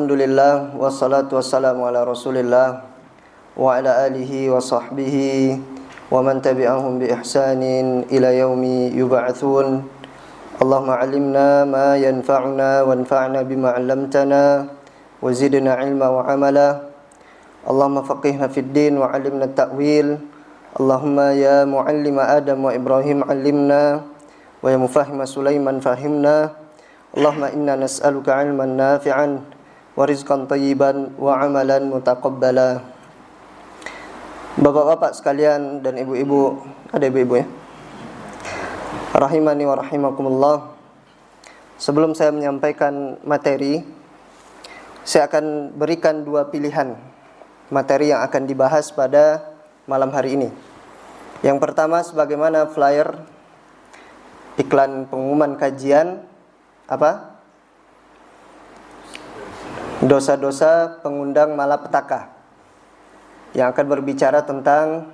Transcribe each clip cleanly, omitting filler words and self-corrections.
Alhamdulillah wassalatu wassalamu ala Rasulillah wa ala alihi wa sahbihi wa man tabi'ahum bi ihsanin ila yaumi yub'atsun. Allahumma 'allimna ma yanfa'una wanfa'na bima 'allamtana wa zidna 'ilma wa 'amala. Allahumma faqihna fid din wa 'allimna at-ta'wil. Allahumma ya mu'allima Adam wa Ibrahim 'allimna wa ya mufahhima Sulaiman fahimna. Allahumma inna nas'aluka 'ilman nafi'an wa rizqan thayyiban wa amalan mutaqabbala. Bapak-bapak sekalian dan ibu-ibu, ada ibu-ibu ya? Rahimani wa rahimakumullah. Sebelum saya menyampaikan materi, saya akan berikan dua pilihan materi yang akan dibahas pada malam hari ini. Yang pertama, sebagaimana flyer iklan pengumuman kajian apa? Dosa-dosa pengundang malapetaka, yang akan berbicara tentang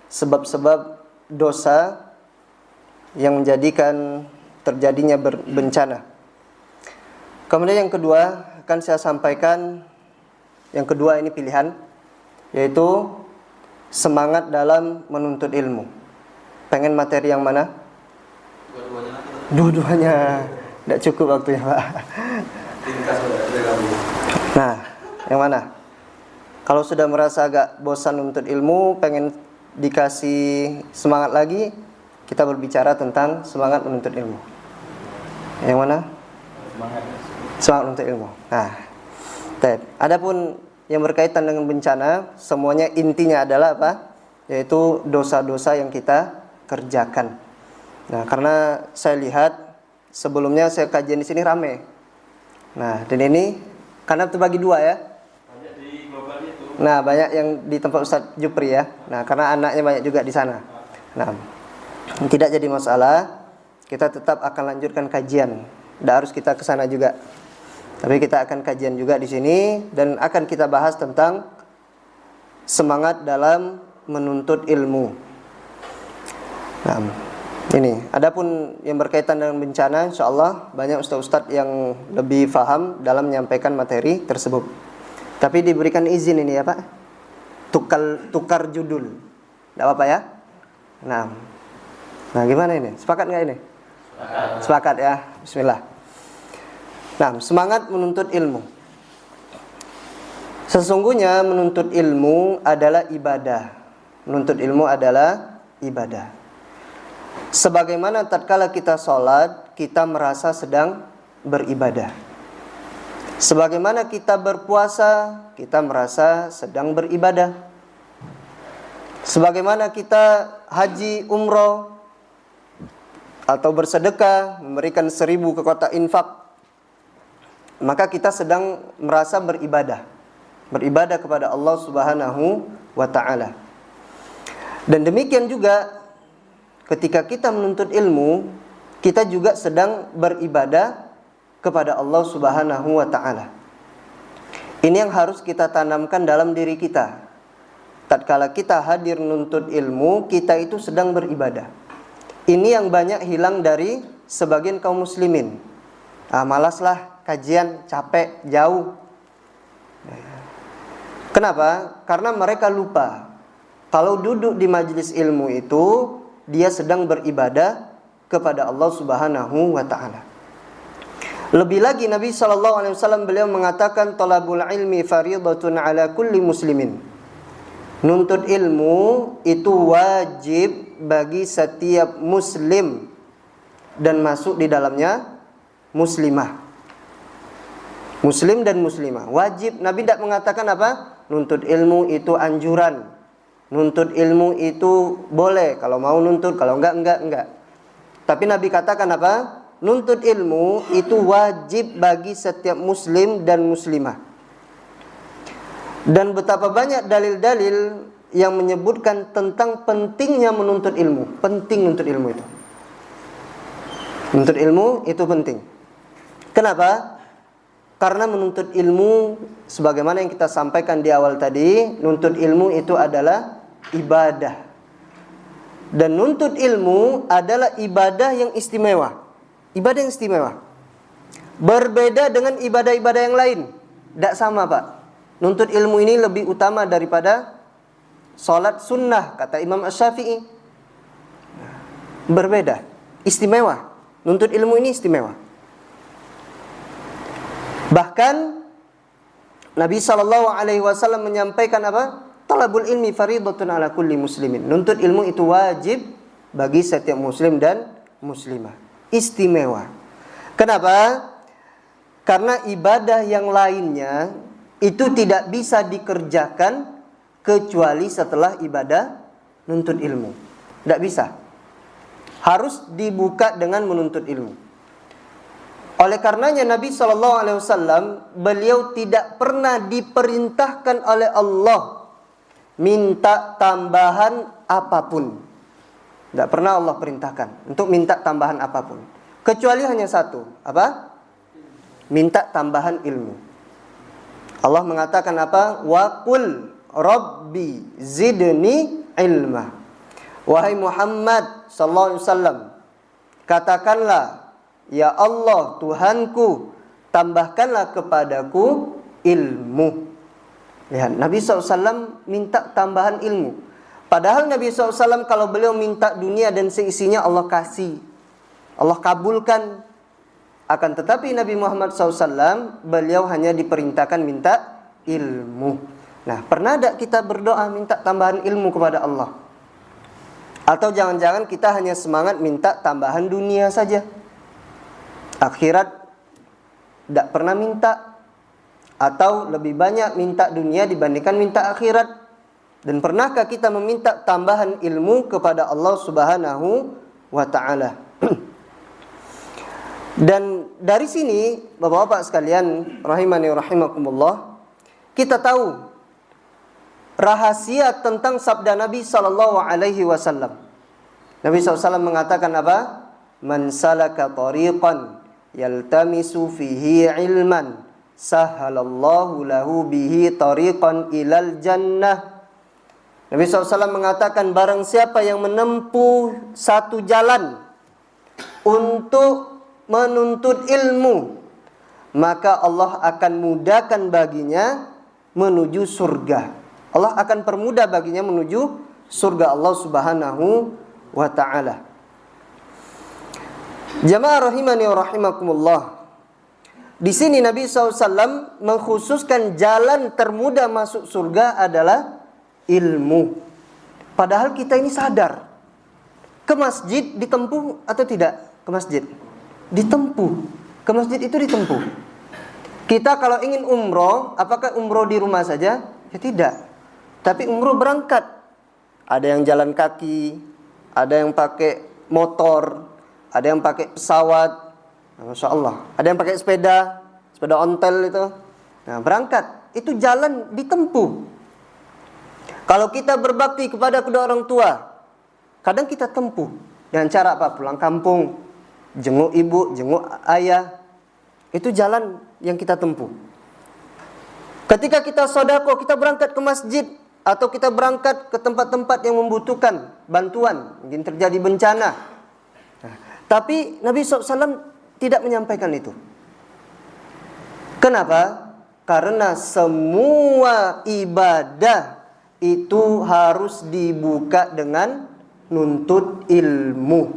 sebab-sebab dosa yang menjadikan terjadinya bencana. Kemudian yang kedua akan saya sampaikan, yang kedua ini pilihan, yaitu semangat dalam menuntut ilmu. Pengen materi yang mana? Dua-duanya. Tidak cukup waktunya, Pak. Nah, yang mana? Kalau sudah merasa agak bosan menuntut ilmu, pengen dikasih semangat lagi, kita berbicara tentang semangat menuntut ilmu. Yang mana? Semangat menuntut ilmu. Nah, adapun yang berkaitan dengan bencana, semuanya intinya adalah apa? Yaitu dosa-dosa yang kita kerjakan. Nah, karena saya lihat sebelumnya saya kajian di sini rame. Nah, dan ini karena terbagi dua ya. Banyak di global itu. Nah, banyak yang di tempat Ustadz Jupri ya. Nah, karena anaknya banyak juga di sana. Nah, tidak jadi masalah. Kita tetap akan lanjutkan kajian. Tidak harus kita ke sana juga. Tapi kita akan kajian juga di sini dan akan kita bahas tentang semangat dalam menuntut ilmu. Nah, ini, adapun yang berkaitan dengan bencana, insyaallah banyak ustaz-ustaz yang lebih paham dalam menyampaikan materi tersebut. Tapi diberikan izin ini ya Pak, tukar judul, tidak apa-apa ya. Nah, gimana ini? Sepakat nggak ini? Sepakat ya. Bismillah. Nah, semangat menuntut ilmu. Sesungguhnya menuntut ilmu adalah ibadah. Menuntut ilmu adalah ibadah. Sebagaimana tatkala kita sholat, kita merasa sedang beribadah. Sebagaimana kita berpuasa, kita merasa sedang beribadah. Sebagaimana kita haji, umroh, atau bersedekah, memberikan 1000 ke kotak infak, maka kita sedang merasa beribadah. Beribadah kepada Allah Subhanahu wa ta'ala. Dan demikian juga ketika kita menuntut ilmu, kita juga sedang beribadah kepada Allah Subhanahu wa ta'ala. Ini yang harus kita tanamkan dalam diri kita. Tatkala kita hadir menuntut ilmu, kita itu sedang beribadah. Ini yang banyak hilang dari sebagian kaum muslimin. Malaslah kajian, capek, jauh. Kenapa? Karena mereka lupa kalau duduk di majelis ilmu itu dia sedang beribadah kepada Allah Subhanahu wa ta'ala. Lebih lagi Nabi SAW beliau mengatakan talabul ilmi faridatun ala kulli muslimin. Nuntut ilmu itu wajib bagi setiap muslim dan masuk di dalamnya muslimah. Muslim dan muslimah wajib. Nabi tidak mengatakan apa? Nuntut ilmu itu anjuran. Nuntut ilmu itu boleh, kalau mau nuntut, kalau enggak. Tapi Nabi katakan apa? Nuntut ilmu itu wajib bagi setiap muslim dan muslimah. Dan betapa banyak dalil-dalil yang menyebutkan tentang pentingnya menuntut ilmu. Penting menuntut ilmu itu. Menuntut ilmu itu penting. Kenapa? Karena menuntut ilmu, sebagaimana yang kita sampaikan di awal tadi, nuntut ilmu itu adalah ibadah. Dan nuntut ilmu adalah ibadah yang istimewa. Ibadah yang istimewa. Berbeda dengan ibadah-ibadah yang lain. Tidak sama, Pak. Nuntut ilmu ini lebih utama daripada sholat sunnah, kata Imam Asy-Syafi'i. Berbeda, istimewa. Nuntut ilmu ini istimewa. Bahkan Nabi SAW menyampaikan apa? Talabul ilmi faridatun ala kulli muslimin. Nuntut ilmu itu wajib bagi setiap muslim dan muslimah. Istimewa. Kenapa? Karena ibadah yang lainnya itu tidak bisa dikerjakan kecuali setelah ibadah nuntut ilmu. Tidak bisa. Harus dibuka dengan menuntut ilmu. Oleh karenanya Nabi SAW, beliau tidak pernah diperintahkan oleh Allah minta tambahan apapun. Tidak pernah Allah perintahkan untuk minta tambahan apapun. Kecuali hanya satu. Apa? Minta tambahan ilmu. Allah mengatakan apa? Wa qul rabbi zidni ilma. Wahai Muhammad sallallahu alaihi wasallam, katakanlah, ya Allah Tuhanku, tambahkanlah kepadaku ilmu. Lihat, Nabi SAW minta tambahan ilmu. Padahal Nabi SAW kalau beliau minta dunia dan seisinya Allah kasih, Allah kabulkan. Akan tetapi Nabi Muhammad SAW, beliau hanya diperintahkan minta ilmu. Nah, pernah tak kita berdoa minta tambahan ilmu kepada Allah? Atau jangan-jangan kita hanya semangat minta tambahan dunia saja, akhirat tidak pernah minta? Atau lebih banyak minta dunia dibandingkan minta akhirat? Dan pernahkah kita meminta tambahan ilmu kepada Allah Subhanahu wa ta'ala? Dan dari sini, Bapak-bapak sekalian, rahimani rahimakumullah, kita tahu rahasia tentang sabda Nabi sallallahu alaihi wasallam. Nabi SAW mengatakan apa? Man salaka tariqan yaltamisu fihi ilman sahalallahu lahu bihi tariqan ilal jannah. Nabi SAW mengatakan, barang siapa yang menempuh satu jalan untuk menuntut ilmu, maka Allah akan mudahkan baginya menuju surga. Allah akan permudah baginya menuju surga Allah Subhanahu wa ta'ala. Jamaah rahimani wa rahimakumullah. Di sini Nabi SAW mengkhususkan jalan termudah masuk surga adalah ilmu. Padahal kita ini sadar, ke masjid ditempuh atau tidak? Ke masjid ditempuh. Ke masjid itu ditempuh. Kita kalau ingin umroh, apakah umroh di rumah saja? Ya tidak. Tapi umroh berangkat. Ada yang jalan kaki, ada yang pakai motor, ada yang pakai pesawat. Nah, Masya Allah. Ada yang pakai sepeda, sepeda ontel itu. Nah, berangkat. Itu jalan ditempuh. Kalau kita berbakti kepada kedua orang tua, kadang kita tempuh dengan cara apa? Pulang kampung, jenguk ibu, jenguk ayah. Itu jalan yang kita tempuh. Ketika kita sedekah, kita berangkat ke masjid, atau kita berangkat ke tempat-tempat yang membutuhkan bantuan, mungkin terjadi bencana. Nah, tapi Nabi SAW tidak menyampaikan itu. Kenapa? Karena semua ibadah itu harus dibuka dengan nuntut ilmu.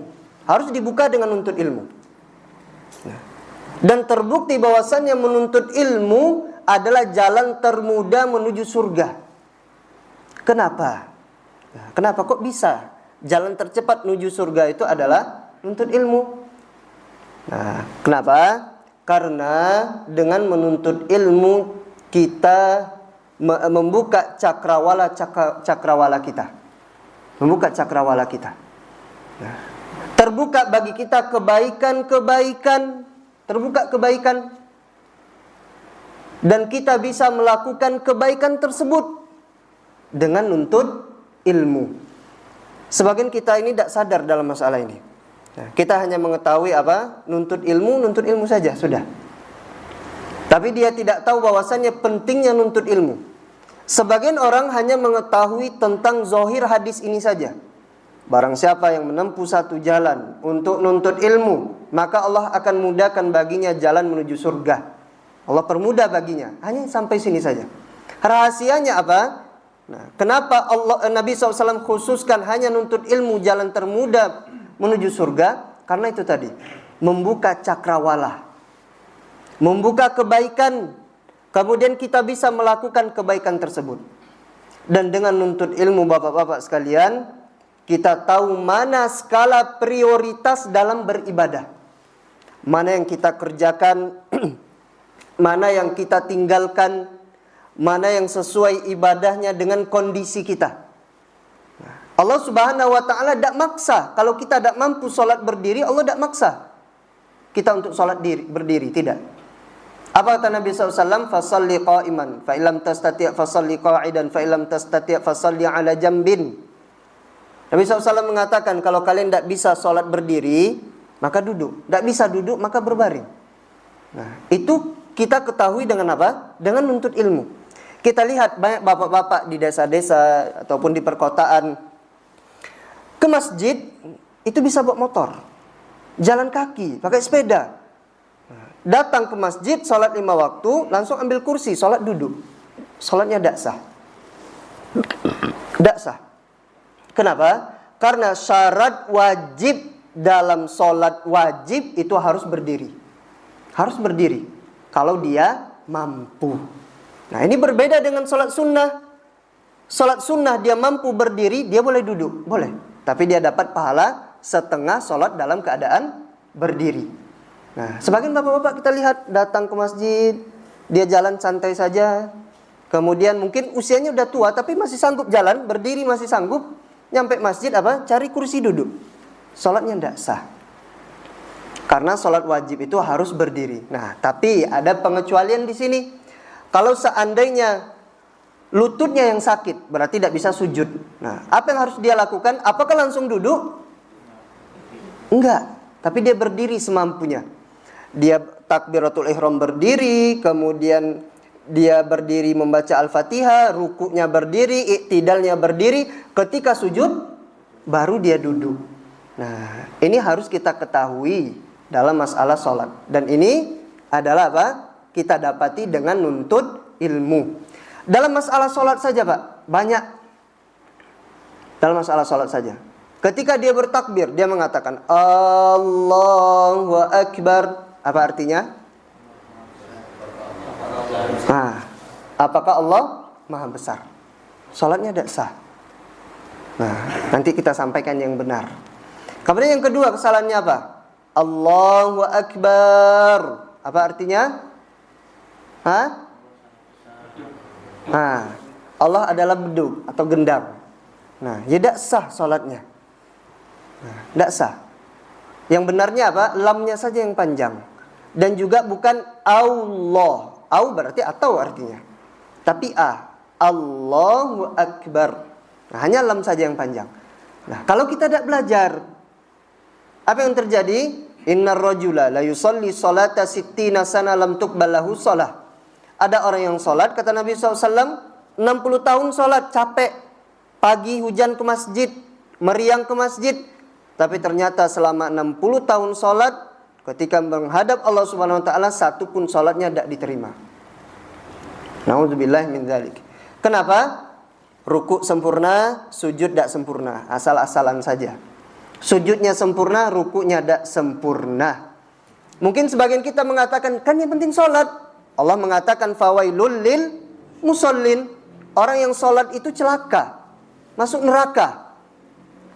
Harus dibuka dengan nuntut ilmu. Dan terbukti bahwasannya menuntut ilmu adalah jalan termudah menuju surga. Kenapa? Kenapa kok bisa? Jalan tercepat menuju surga itu adalah nuntut ilmu. Nah, kenapa? Karena dengan menuntut ilmu kita membuka cakrawala kita. Membuka cakrawala kita. Nah, terbuka bagi kita kebaikan-kebaikan, terbuka kebaikan, dan kita bisa melakukan kebaikan tersebut dengan nuntut ilmu. Sebagian kita ini tidak sadar dalam masalah ini. Nah, kita hanya mengetahui apa? Nuntut ilmu saja, sudah. Tapi dia tidak tahu bahwasannya pentingnya nuntut ilmu. Sebagian orang hanya mengetahui tentang zahir hadis ini saja. Barang siapa yang menempuh satu jalan untuk nuntut ilmu, maka Allah akan mudahkan baginya jalan menuju surga. Allah permudah baginya. Hanya sampai sini saja. Rahasianya apa? Nah, kenapa Nabi SAW khususkan hanya nuntut ilmu jalan termudah menuju surga? Karena itu tadi, membuka cakrawala, membuka kebaikan, kemudian kita bisa melakukan kebaikan tersebut. Dan dengan nuntut ilmu, bapak-bapak sekalian, kita tahu mana skala prioritas dalam beribadah, mana yang kita kerjakan, mana yang kita tinggalkan, mana yang sesuai ibadahnya dengan kondisi kita. Allah Subhanahu wa ta'ala tidak maksa. Kalau kita tidak mampu sholat berdiri, Allah tidak maksa kita untuk sholat berdiri, tidak. Apa kata Nabi SAW? Fasalli qa'iman, fa illam tastati' fasalli qa'idan, fa illam tastati' fasalli ala jambin. Nabi SAW mengatakan, kalau kalian tidak bisa sholat berdiri, maka duduk. Tidak bisa duduk, maka berbaring. Nah, itu kita ketahui dengan apa? Dengan nuntut ilmu. Kita lihat banyak bapak-bapak di desa-desa ataupun di perkotaan ke masjid itu bisa bawa motor, jalan kaki, pakai sepeda. Datang ke masjid, sholat 5 waktu, langsung ambil kursi, sholat duduk. Sholatnya tidak sah. Tidak sah. Kenapa? Karena syarat wajib dalam sholat wajib itu harus berdiri. Harus berdiri. Kalau dia mampu. Nah, ini berbeda dengan sholat sunnah. Sholat sunnah dia mampu berdiri, dia boleh duduk. Boleh. Tapi dia dapat pahala setengah sholat dalam keadaan berdiri. Nah, sebagian bapak-bapak kita lihat datang ke masjid, dia jalan santai saja. Kemudian mungkin usianya udah tua tapi masih sanggup jalan, berdiri masih sanggup. Nyampe masjid apa? Cari kursi duduk. Sholatnya tidak sah. Karena sholat wajib itu harus berdiri. Nah, tapi ada pengecualian di sini. Kalau seandainya lututnya yang sakit, berarti tidak bisa sujud. Nah, apa yang harus dia lakukan? Apakah langsung duduk? Enggak, tapi dia berdiri semampunya. Dia takbiratul ihram berdiri, kemudian dia berdiri membaca Al-Fatihah, rukuknya berdiri, iktidalnya berdiri. Ketika sujud, baru dia duduk. Nah, ini harus kita ketahui dalam masalah sholat. Dan ini adalah apa? Kita dapati dengan nuntut ilmu. Dalam masalah sholat saja, Pak, banyak. Dalam masalah sholat saja. Ketika dia bertakbir, dia mengatakan Allahu Akbar. Apa artinya? Nah, apakah Allah Maha Besar? Sholatnya tidak sah. Nah, nanti kita sampaikan yang benar. Kemudian yang kedua, kesalahannya apa? Allahu Akbar. Apa artinya? Hah? Nah, Allah adalah bedug atau gendang. Nah, tidak sah sholatnya. Nah, tidak sah. Yang benarnya apa? Lamnya saja yang panjang. Dan juga bukan Allah. Au berarti atau artinya. Tapi Allahu Akbar. Nah, hanya lam saja yang panjang. Nah, kalau kita tidak belajar, apa yang terjadi? Innar rajula la yusalli salata sittina sana lam tuqbal lahu shalah. Ada orang yang sholat, kata Nabi SAW, 60 tahun sholat, capek. Pagi hujan ke masjid, meriang ke masjid. Tapi ternyata selama 60 tahun sholat, ketika menghadap Allah Subhanahu Wa Taala, satu pun sholatnya tidak diterima. Na'udzubillah min dzalik. Kenapa? Rukuk sempurna, sujud tidak sempurna. Asal-asalan saja. Sujudnya sempurna, rukuknya tidak sempurna. Mungkin sebagian kita mengatakan, kan yang penting sholat. Allah mengatakan fawailul lil musallin. Orang yang sholat itu celaka, masuk neraka.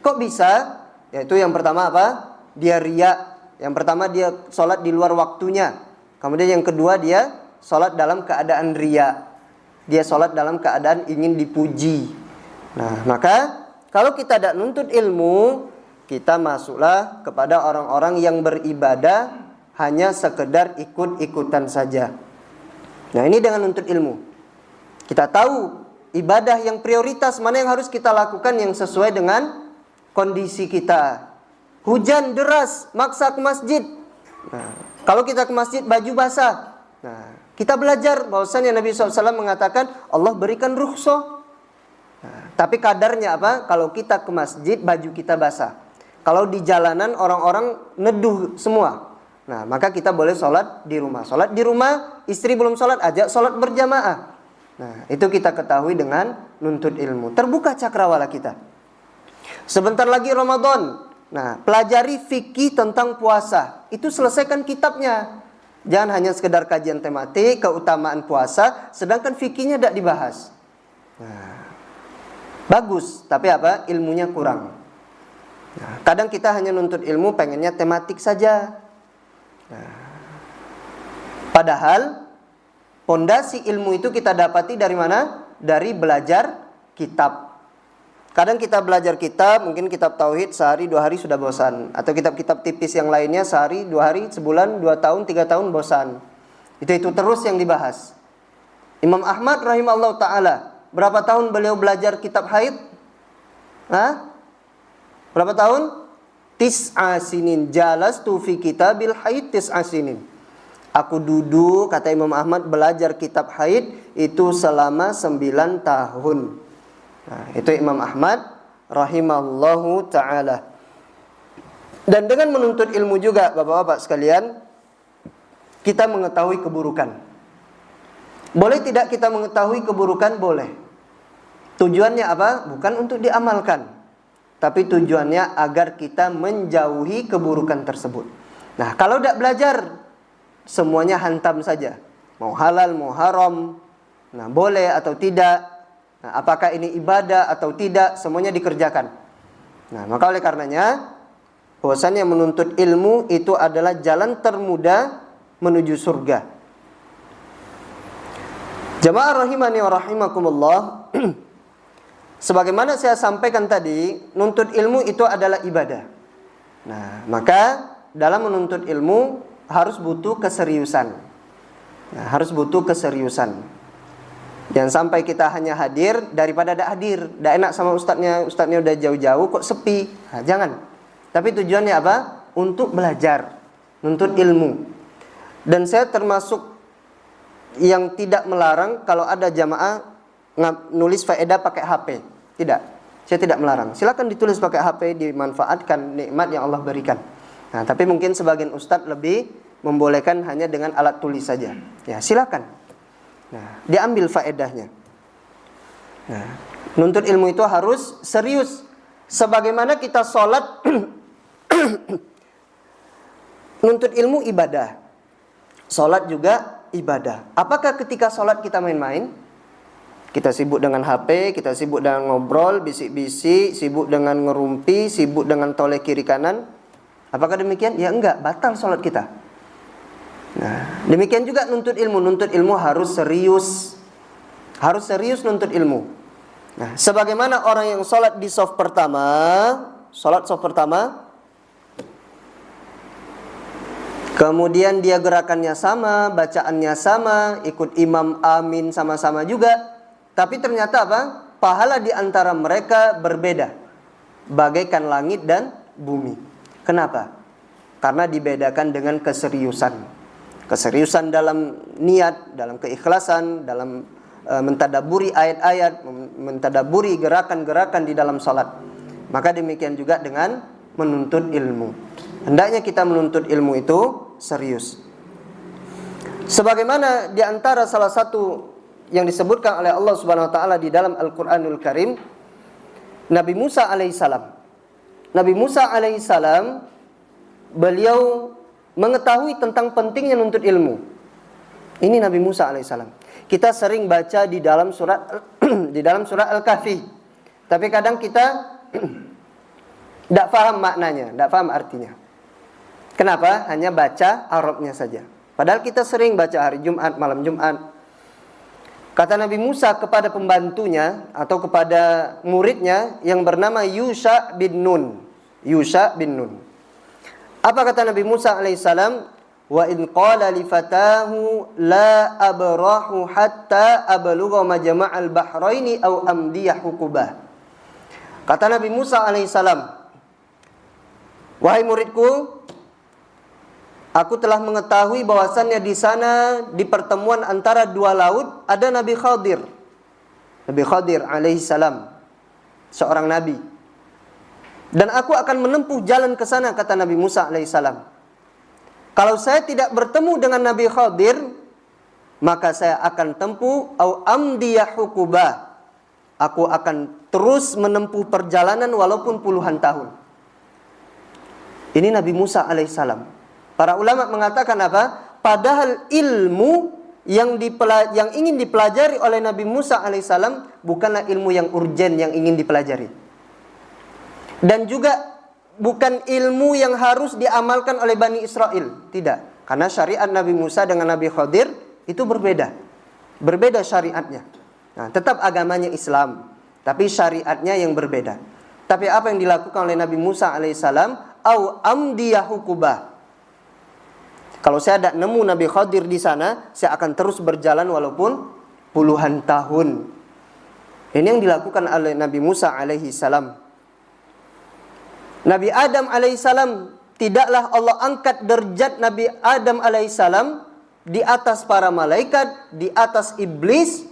Kok bisa? Yaitu yang pertama apa? Dia riya. Yang pertama dia sholat di luar waktunya. Kemudian yang kedua dia sholat dalam keadaan riya. Dia sholat dalam keadaan ingin dipuji. Nah, maka kalau kita tidak nuntut ilmu, kita masuklah kepada orang-orang yang beribadah hanya sekedar ikut-ikutan saja. Nah, ini dengan nuntut ilmu. Kita tahu ibadah yang prioritas, mana yang harus kita lakukan yang sesuai dengan kondisi kita. Hujan deras, maksa ke masjid. Nah, kalau kita ke masjid baju basah. Nah, kita belajar bahwasanya Nabi SAW mengatakan Allah berikan rukhsah. Nah, tapi kadarnya apa? Kalau kita ke masjid baju kita basah. Kalau di jalanan orang-orang neduh semua. Nah, maka kita boleh sholat di rumah. Sholat di rumah, istri belum sholat, ajak sholat berjamaah. Nah, itu kita ketahui dengan nuntut ilmu. Terbuka cakrawala kita. Sebentar lagi Ramadan. Nah, pelajari fikih tentang puasa. Itu selesaikan kitabnya. Jangan hanya sekedar kajian tematik, keutamaan puasa, sedangkan fikihnya tidak dibahas. Nah, bagus, tapi apa? Ilmunya kurang. Nah, kadang kita hanya nuntut ilmu, pengennya tematik saja. Nah, padahal pondasi ilmu itu kita dapati dari mana? Dari belajar kitab. Kadang kita belajar kitab, mungkin kitab tauhid sehari 2 hari sudah bosan, atau kitab-kitab tipis yang lainnya sehari 2 hari, sebulan, 2 tahun, 3 tahun bosan. Itu terus yang dibahas. Imam Ahmad rahimahullah taala, berapa tahun beliau belajar kitab haid? Hah? Berapa tahun? Tis'a sinin, jalastu fi kitabil haid tis'a sinin. Aku duduk, kata Imam Ahmad, belajar kitab haid itu selama 9 tahun. Nah, itu Imam Ahmad rahimallahu ta'ala. Dan dengan menuntut ilmu juga, bapak-bapak sekalian, kita mengetahui keburukan. Boleh tidak kita mengetahui keburukan? Boleh. Tujuannya apa? Bukan untuk diamalkan, tapi tujuannya agar kita menjauhi keburukan tersebut. Nah, kalau tidak belajar, semuanya hantam saja. Mau halal, mau haram. Nah, boleh atau tidak. Nah, apakah ini ibadah atau tidak, semuanya dikerjakan. Nah, maka oleh karenanya, bahwasannya menuntut ilmu itu adalah jalan termudah menuju surga. Jamaah rahimani wa rahimakumullah. Sebagaimana saya sampaikan tadi, nuntut ilmu itu adalah ibadah. Nah, maka dalam menuntut ilmu harus butuh keseriusan. Nah, harus butuh keseriusan. Jangan sampai kita hanya hadir daripada tidak hadir. Tidak enak sama ustadznya udah jauh-jauh kok sepi. Nah, jangan. Tapi tujuannya apa? Untuk belajar, nuntut ilmu. Dan saya termasuk yang tidak melarang kalau ada jamaah nulis faedah pakai HP. Tidak, saya tidak melarang. Silakan ditulis pakai HP, dimanfaatkan nikmat yang Allah berikan. Nah, tapi mungkin sebagian ustadz lebih membolehkan hanya dengan alat tulis saja. Ya, silakan. Nah, diambil faedahnya. Nah, nuntut ilmu itu harus serius. Sebagaimana kita sholat, nuntut ilmu ibadah. Sholat juga ibadah. Apakah ketika sholat kita main-main? Kita sibuk dengan HP, kita sibuk dengan ngobrol, bisik-bisik, sibuk dengan ngerumpi, sibuk dengan toleh kiri kanan. Apakah demikian? Ya enggak, batal sholat kita. Nah, demikian juga nuntut ilmu. Nuntut ilmu harus serius. Harus serius nuntut ilmu. Nah, sebagaimana orang yang sholat di saf pertama, sholat saf pertama, kemudian dia gerakannya sama, bacaannya sama, ikut imam amin sama-sama juga. Tapi ternyata apa? Pahala di antara mereka berbeda. Bagaikan langit dan bumi. Kenapa? Karena dibedakan dengan keseriusan. Keseriusan dalam niat, dalam keikhlasan, dalam mentadaburi ayat-ayat, mentadaburi gerakan-gerakan di dalam salat. Maka demikian juga dengan menuntut ilmu. Hendaknya kita menuntut ilmu itu serius. Sebagaimana di antara salah satu yang disebutkan oleh Allah Subhanahu wa taala di dalam Al-Qur'anul Karim, Nabi Musa alaihissalam. Nabi Musa alaihissalam beliau mengetahui tentang pentingnya nuntut ilmu. Ini Nabi Musa alaihissalam. Kita sering baca di dalam surat di dalam surah Al-Kahfi. Tapi kadang kita tidak paham maknanya, tidak paham artinya. Kenapa? Hanya baca Arabnya saja. Padahal kita sering baca hari Jumat, malam Jumat. Kata Nabi Musa kepada pembantunya atau kepada muridnya yang bernama Yusha bin Nun. Yusha bin Nun. Apa kata Nabi Musa alaihissalam? Wa in qala li fatahu la abrahu hatta ablugha majma'al bahraini aw amdiya hukubah. Kata Nabi Musa alaihissalam, wahai muridku, aku telah mengetahui bahwasannya di sana di pertemuan antara dua laut ada Nabi Khadir. Nabi Khadir alaihissalam, seorang nabi. Dan aku akan menempuh jalan ke sana, kata Nabi Musa alaihissalam. Kalau saya tidak bertemu dengan Nabi Khadir, maka saya akan tempuh au amdiyah hukubah. Aku akan terus menempuh perjalanan walaupun puluhan tahun. Ini Nabi Musa alaihissalam. Para ulama mengatakan apa? Padahal ilmu yang ingin dipelajari oleh Nabi Musa alaihissalam bukanlah ilmu yang urgen yang ingin dipelajari. Dan juga bukan ilmu yang harus diamalkan oleh Bani Israel. Tidak. Karena syariat Nabi Musa dengan Nabi Khadir itu berbeda. Berbeda syariatnya. Nah, tetap agamanya Islam, tapi syariatnya yang berbeda. Tapi apa yang dilakukan oleh Nabi Musa alaihissalam? Au amdiyah hukubah. Kalau saya tidak nemu Nabi Khadir di sana, saya akan terus berjalan walaupun puluhan tahun. Ini yang dilakukan oleh Nabi Musa alaihissalam. Nabi Adam alaihissalam, tidaklah Allah angkat derajat Nabi Adam alaihissalam di atas para malaikat, di atas iblis,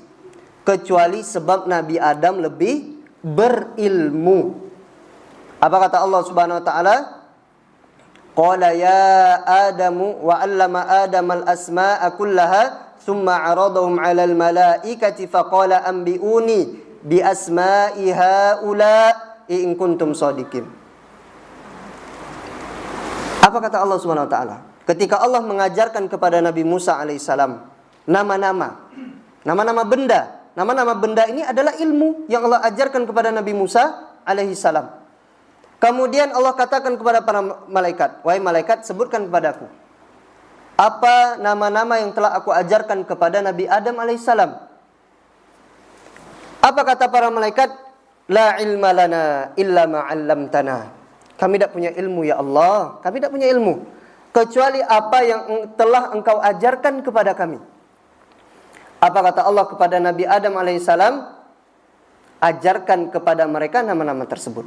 kecuali sebab Nabi Adam lebih berilmu. Apa kata Allah Subhanahu wa taala? Qala ya Adamu wa 'allama Adama al-asma'a kullaha thumma 'aradahum 'alal malaikati faqala anbi'uni bi asma'i haula in kuntum shadiqin. Apa kata Allah Subhanahu wa taala? Ketika Allah mengajarkan kepada Nabi Musa alaihissalam nama-nama benda. Nama-nama benda ini adalah ilmu yang Allah ajarkan kepada Nabi Musa alaihissalam. Kemudian Allah katakan kepada para malaikat, wahai malaikat, sebutkan kepadaku apa nama-nama yang telah aku ajarkan kepada Nabi Adam alaihissalam. Apa kata para malaikat? La ilma lana illa ma 'allamtana. Kami tidak punya ilmu ya Allah, kami tidak punya ilmu kecuali apa yang telah Engkau ajarkan kepada kami. Apa kata Allah kepada Nabi Adam alaihissalam? Ajarkan kepada mereka nama-nama tersebut.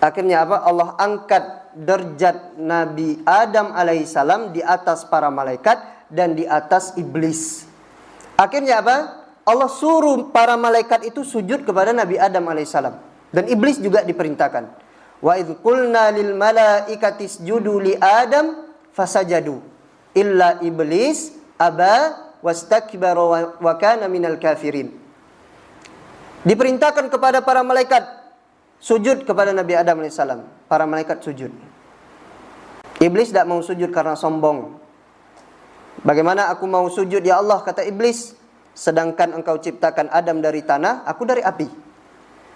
Akhirnya apa? Allah angkat derajat Nabi Adam alaihissalam di atas para malaikat dan di atas iblis. Akhirnya apa? Allah suruh para malaikat itu sujud kepada Nabi Adam alaihissalam. Dan iblis juga diperintahkan. Wa idh qulna lil malaikati isjudu li Adam fasajadu illa iblis aba wastakbara wa kana minal kafirin. Diperintahkan kepada para malaikat sujud kepada Nabi Adam alaihissalam. Para malaikat sujud. Iblis tidak mau sujud karena sombong. Bagaimana aku mau sujud ya Allah, kata iblis, sedangkan Engkau ciptakan Adam dari tanah, aku dari api.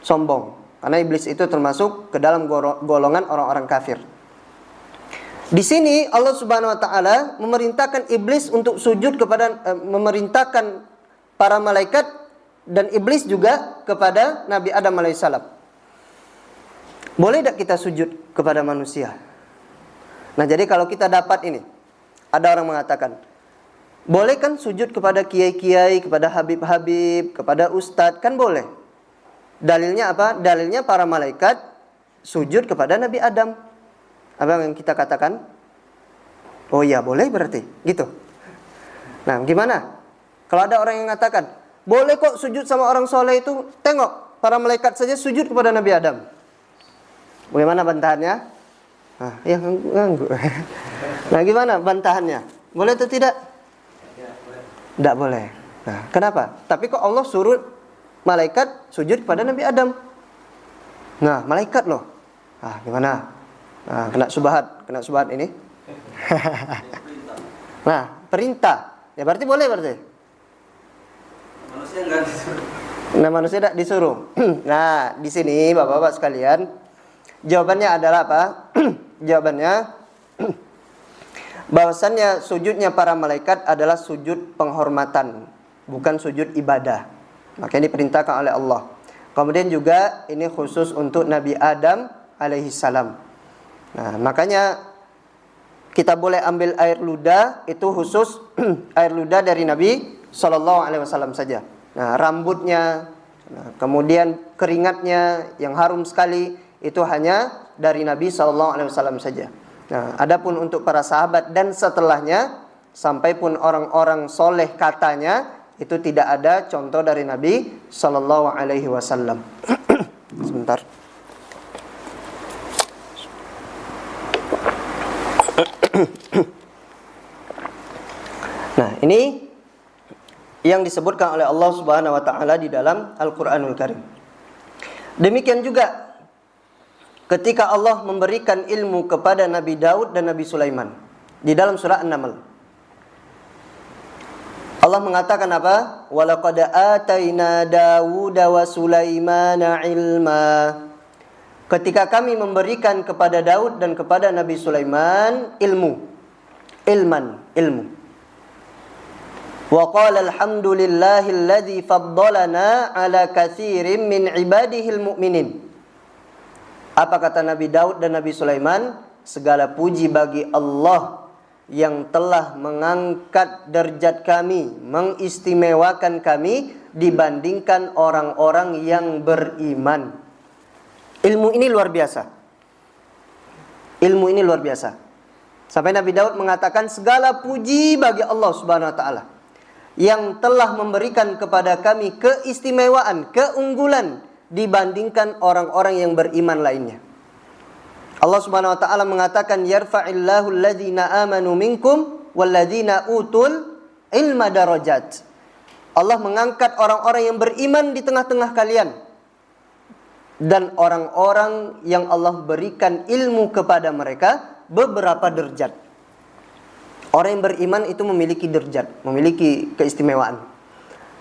Sombong. Karena iblis itu termasuk ke dalam golongan orang-orang kafir. Di sini Allah Subhanahu wa taala memerintahkan iblis untuk sujud kepada memerintahkan para malaikat dan iblis juga kepada Nabi Adam alaihissalam. Boleh tidak kita sujud kepada manusia? Nah, jadi kalau kita dapat ini, ada orang mengatakan, boleh kan sujud kepada kiai-kiai, kepada habib-habib, kepada ustadz, kan boleh. Dalilnya apa? Dalilnya para malaikat sujud kepada Nabi Adam. Apa yang kita katakan? Oh iya, boleh berarti. Gitu. Nah, gimana? Kalau ada orang yang mengatakan, boleh kok sujud sama orang soleh itu. Tengok, para malaikat saja sujud kepada Nabi Adam. Bagaimana bantahannya? Nah, ya ganggu. Nah, gimana bantahannya? Boleh atau tidak? Tidak boleh. Nah, kenapa? Tapi kok Allah suruh malaikat sujud kepada Nabi Adam? Nah, malaikat loh. Ah, gimana? Nah, kena subhat ini. Nah, perintah. Ya berarti boleh berarti. Manusia enggak disuruh. Nah, manusia tidak disuruh. Nah, di sini Bapak-bapak sekalian, jawabannya adalah apa? Jawabannya bahwasannya sujudnya para malaikat adalah sujud penghormatan, bukan sujud ibadah. Makanya diperintahkan oleh Allah. Kemudian juga ini khusus untuk Nabi Adam alaihissalam. Nah, makanya kita boleh ambil air ludah, itu khusus air ludah dari Nabi SAW saja. Nah, rambutnya, kemudian keringatnya yang harum sekali, itu hanya dari Nabi SAW saja. Nah, adapun untuk para sahabat dan setelahnya, sampai pun orang-orang soleh katanya, itu tidak ada contoh dari Nabi SAW. Sebentar. Ini yang disebutkan oleh Allah Subhanahu wa taala di dalam Al-Qur'anul Karim. Demikian juga ketika Allah memberikan ilmu kepada Nabi Daud dan Nabi Sulaiman di dalam surah An-Naml. Allah mengatakan apa? Walaqad ataina Dawuda wa Sulaimana ilma. Ketika kami memberikan kepada Daud dan kepada Nabi Sulaiman ilmu. Ilmu. Wa qala alhamdulillahilladzi faddalana ala katsirin min ibadihil mu'minin. Apa kata Nabi Daud dan Nabi Sulaiman? Segala puji bagi Allah yang telah mengangkat derajat kami, mengistimewakan kami dibandingkan orang-orang yang beriman. Ilmu ini luar biasa. Ilmu ini luar biasa. Sampai Nabi Daud mengatakan segala puji bagi Allah Subhanahu wa taala yang telah memberikan kepada kami keistimewaan, keunggulan dibandingkan orang-orang yang beriman lainnya. Allah Subhanahu wa taala mengatakan yarfa'illahu alladzina amanu minkum walladzina utul ilma darajat. Allah mengangkat orang-orang yang beriman di tengah-tengah kalian dan orang-orang yang Allah berikan ilmu kepada mereka beberapa derajat. Orang yang beriman itu memiliki derajat, memiliki keistimewaan.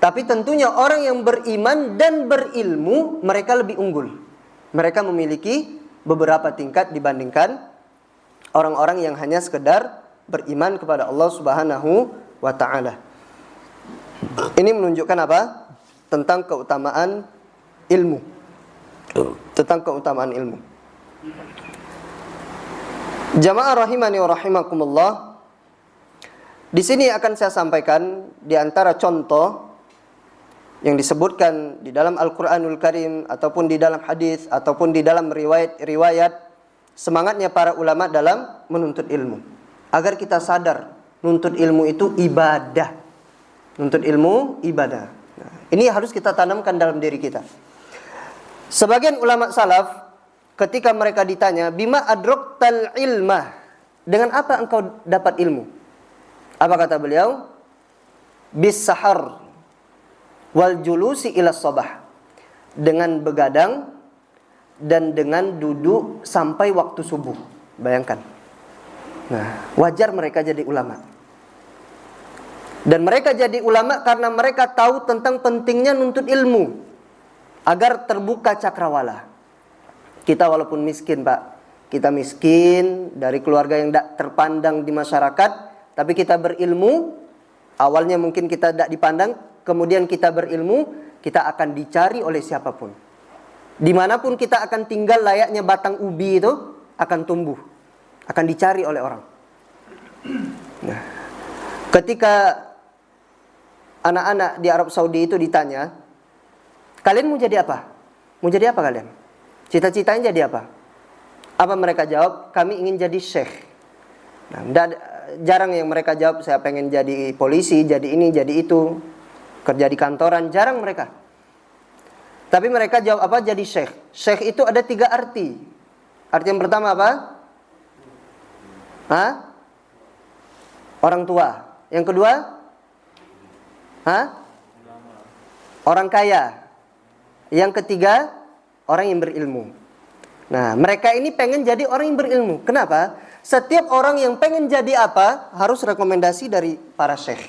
Tapi tentunya orang yang beriman dan berilmu mereka lebih unggul. Mereka memiliki beberapa tingkat dibandingkan orang-orang yang hanya sekedar beriman kepada Allah Subhanahu wa taala. Ini menunjukkan apa? Tentang keutamaan ilmu. Tentang keutamaan ilmu. Jamaah rahimani wa rahimakumullah. Di sini akan saya sampaikan di antara contoh yang disebutkan di dalam Al-Qur'anul Karim ataupun di dalam hadis ataupun di dalam riwayat semangatnya para ulama dalam menuntut ilmu. Agar kita sadar nuntut ilmu itu ibadah. Nuntut ilmu ibadah. Nah, ini harus kita tanamkan dalam diri kita. Sebagian ulama salaf ketika mereka ditanya, "Bima adraktal ilma?" Dengan apa engkau dapat ilmu? Apa kata beliau? Bis sahar wal julusi ila sabah. Dengan begadang dan dengan duduk sampai waktu subuh. Bayangkan. Nah, wajar mereka jadi ulama. Dan mereka jadi ulama karena mereka tahu tentang pentingnya nuntut ilmu agar terbuka cakrawala. Kita walaupun miskin, Pak. Kita miskin dari keluarga yang tidak terpandang di masyarakat, tapi kita berilmu. Awalnya mungkin kita tidak dipandang, kemudian kita berilmu, kita akan dicari oleh siapapun. Dimanapun kita akan tinggal layaknya batang ubi itu akan tumbuh, akan dicari oleh orang. Nah, ketika anak-anak di Arab Saudi itu ditanya, kalian mau jadi apa? Mau jadi apa kalian? Cita-citanya jadi apa? Apa mereka jawab? Kami ingin jadi syekh. Nah, jarang yang mereka jawab, saya pengen jadi polisi, jadi ini, jadi itu, kerja di kantoran. Jarang mereka. Tapi mereka jawab apa? Jadi syekh. Syekh itu ada 3 arti. Arti yang pertama apa? Orang tua. Yang kedua? Orang kaya. Yang ketiga, orang yang berilmu. Nah, mereka ini pengen jadi orang yang berilmu. Kenapa? Setiap orang yang pengen jadi apa harus rekomendasi dari para syekh.